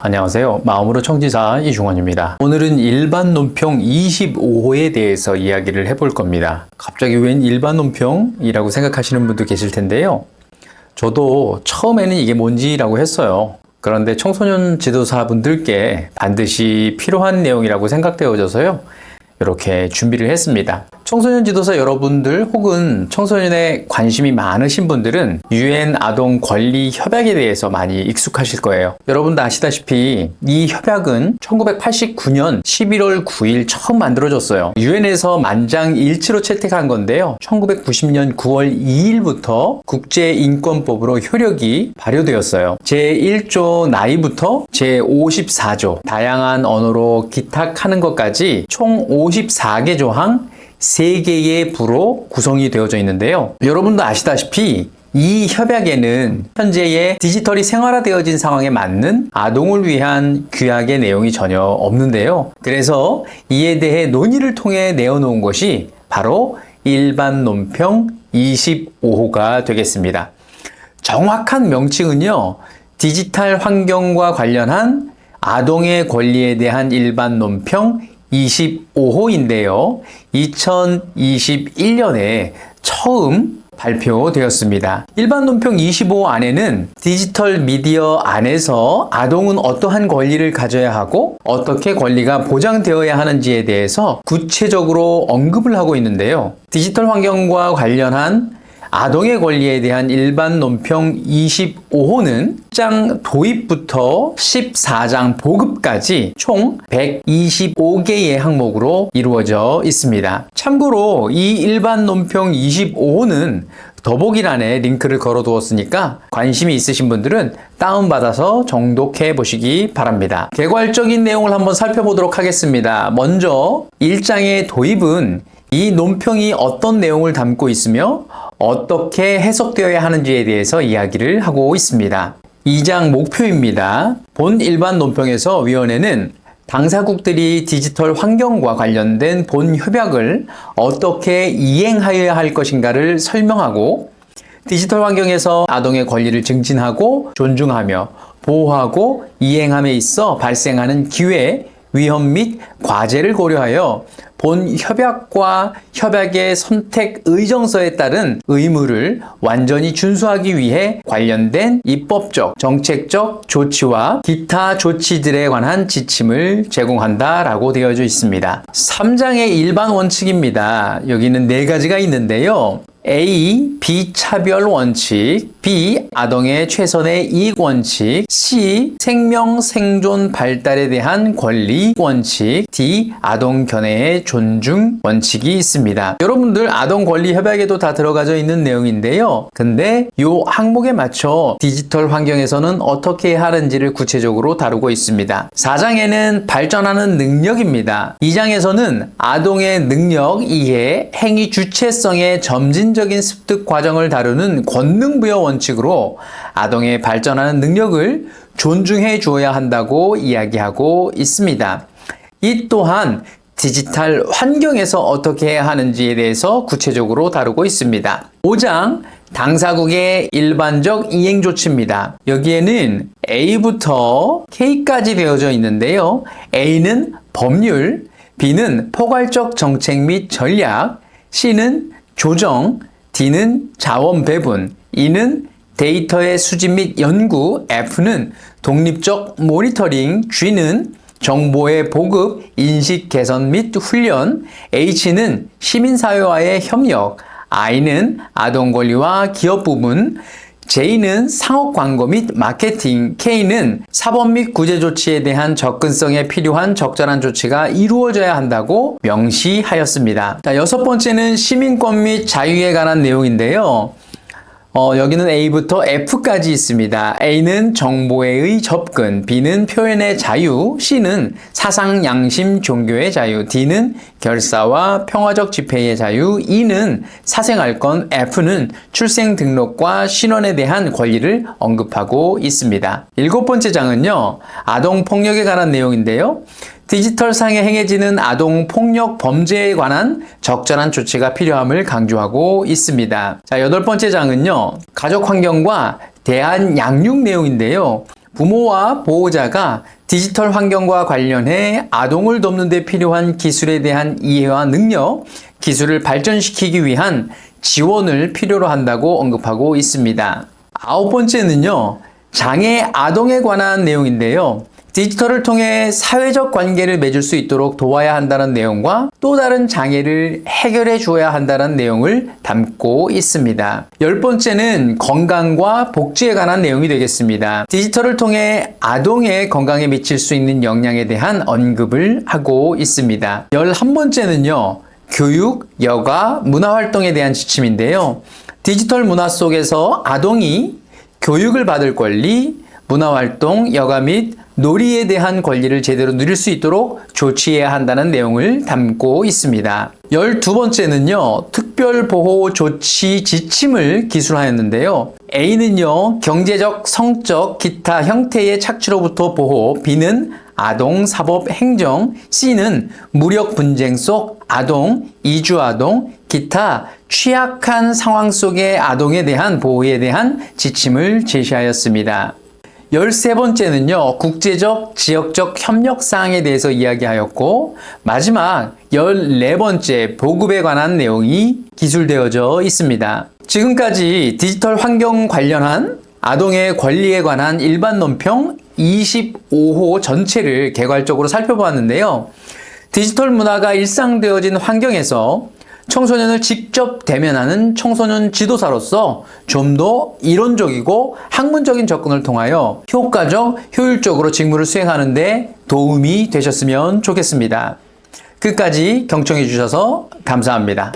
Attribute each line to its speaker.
Speaker 1: 안녕하세요. 마음으로 청지자 이중원입니다. 오늘은 일반 논평 25호에 대해서 이야기를 해볼 겁니다. 갑자기 웬 일반 논평이라고 생각하시는 분도 계실 텐데요. 저도 처음에는 이게 뭔지라고 했어요. 그런데 청소년 지도사분들께 반드시 필요한 내용이라고 생각되어져서요. 이렇게 준비를 했습니다. 청소년 지도사 여러분들 혹은 청소년에 관심이 많으신 분들은 UN 아동 권리 협약에 대해서 많이 익숙하실 거예요. 여러분도 아시다시피 이 협약은 1989년 11월 9일 처음 만들어졌어요. UN에서 만장일치로 채택한 건데요. 1990년 9월 2일부터 국제인권법으로 효력이 발효되었어요. 제1조 나이부터 제54조 다양한 언어로 기탁하는 것까지 총 54개 조항 3개의 부로 구성이 되어져 있는데요. 여러분도 아시다시피 이 협약에는 현재의 디지털이 생활화되어진 상황에 맞는 아동을 위한 규약의 내용이 전혀 없는데요. 그래서 이에 대해 논의를 통해 내어놓은 것이 바로 일반 논평 25호가 되겠습니다. 정확한 명칭은요, 디지털 환경과 관련한 아동의 권리에 대한 일반 논평 25호인데요. 2021년에 처음 발표되었습니다. 일반 논평 25호 안에는 디지털 미디어 안에서 아동은 어떠한 권리를 가져야 하고 어떻게 권리가 보장되어야 하는지에 대해서 구체적으로 언급을 하고 있는데요. 디지털 환경과 관련한 아동의 권리에 대한 일반 논평 25호는 1장 도입부터 14장 보급까지 총 125개의 항목으로 이루어져 있습니다. 참고로 이 일반 논평 25호는 더보기란에 링크를 걸어 두었으니까 관심이 있으신 분들은 다운받아서 정독해 보시기 바랍니다. 개괄적인 내용을 한번 살펴보도록 하겠습니다. 먼저 1장의 도입은 이 논평이 어떤 내용을 담고 있으며 어떻게 해석되어야 하는지에 대해서 이야기를 하고 있습니다. 2장 목표입니다. 본 일반 논평에서 위원회는 당사국들이 디지털 환경과 관련된 본 협약을 어떻게 이행하여야 할 것인가를 설명하고 디지털 환경에서 아동의 권리를 증진하고 존중하며 보호하고 이행함에 있어 발생하는 기회, 위험 및 과제를 고려하여 본 협약과 협약의 선택 의정서에 따른 의무를 완전히 준수하기 위해 관련된 입법적, 정책적 조치와 기타 조치들에 관한 지침을 제공한다라고 되어져 있습니다. 3장의 일반 원칙입니다. 여기는 4가지가 있는데요. A. 비차별 원칙, B. 아동의 최선의 이익 원칙, C. 생명 생존 발달에 대한 권리 원칙, D. 아동 견해의 존중 원칙이 있습니다. 여러분들 아동 권리 협약에도 다 들어가져 있는 내용인데요. 근데 이 항목에 맞춰 디지털 환경에서는 어떻게 하는지를 구체적으로 다루고 있습니다. 4장에는 발전하는 능력입니다. 2장에서는 아동의 능력, 이해, 행위 주체성의 점진적인 습득 과정을 다루는 권능부여 원칙으로 아동의 발전하는 능력을 존중해 주어야 한다고 이야기하고 있습니다. 이 또한 디지털 환경에서 어떻게 해야 하는지에 대해서 구체적으로 다루고 있습니다. 5장 당사국의 일반적 이행 조치입니다. 여기에는 A부터 K까지 되어져 있는데요. A는 법률, B는 포괄적 정책 및 전략, C는 조정, D는 자원 배분, E는 데이터의 수집 및 연구, F는 독립적 모니터링, G는 정보의 보급, 인식 개선 및 훈련, H는 시민사회와의 협력, I는 아동 권리와 기업 부분, J는 상업 광고 및 마케팅, K는 사법 및 구제 조치에 대한 접근성에 필요한 적절한 조치가 이루어져야 한다고 명시하였습니다. 자, 6번째는 시민권 및 자유에 관한 내용인데요. 여기는 A부터 F까지 있습니다. A는 정보의 접근, B는 표현의 자유, C는 사상, 양심, 종교의 자유, D는 결사와 평화적 집회의 자유, E는 사생활권, F는 출생 등록과 신원에 대한 권리를 언급하고 있습니다. 7번째 장은요, 아동 폭력에 관한 내용인데요. 디지털상에 행해지는 아동 폭력 범죄에 관한 적절한 조치가 필요함을 강조하고 있습니다. 자, 8번째 장은요, 가족 환경과 대한 양육 내용인데요. 부모와 보호자가 디지털 환경과 관련해 아동을 돕는 데 필요한 기술에 대한 이해와 능력, 기술을 발전시키기 위한 지원을 필요로 한다고 언급하고 있습니다. 9번째는요, 장애 아동에 관한 내용인데요. 디지털을 통해 사회적 관계를 맺을 수 있도록 도와야 한다는 내용과 또 다른 장애를 해결해 주어야 한다는 내용을 담고 있습니다. 10번째는 건강과 복지에 관한 내용이 되겠습니다. 디지털을 통해 아동의 건강에 미칠 수 있는 영향에 대한 언급을 하고 있습니다. 11번째는요, 교육, 여가, 문화활동에 대한 지침인데요. 디지털 문화 속에서 아동이 교육을 받을 권리, 문화활동, 여가 및 놀이에 대한 권리를 제대로 누릴 수 있도록 조치해야 한다는 내용을 담고 있습니다. 12번째는요, 특별보호 조치 지침을 기술하였는데요. A는요, 경제적, 성적, 기타 형태의 착취로부터 보호, B는 아동, 사법, 행정, C는 무력 분쟁 속 아동, 이주아동, 기타 취약한 상황 속의 아동에 대한 보호에 대한 지침을 제시하였습니다. 13번째는요, 국제적, 지역적 협력사항에 대해서 이야기하였고, 마지막 14번째 보급에 관한 내용이 기술되어져 있습니다. 지금까지 디지털 환경 관련한 아동의 권리에 관한 일반 논평 25호 전체를 개괄적으로 살펴보았는데요. 디지털 문화가 일상되어진 환경에서 청소년을 직접 대면하는 청소년 지도사로서 좀 더 이론적이고 학문적인 접근을 통하여 효과적, 효율적으로 직무를 수행하는 데 도움이 되셨으면 좋겠습니다. 끝까지 경청해 주셔서 감사합니다.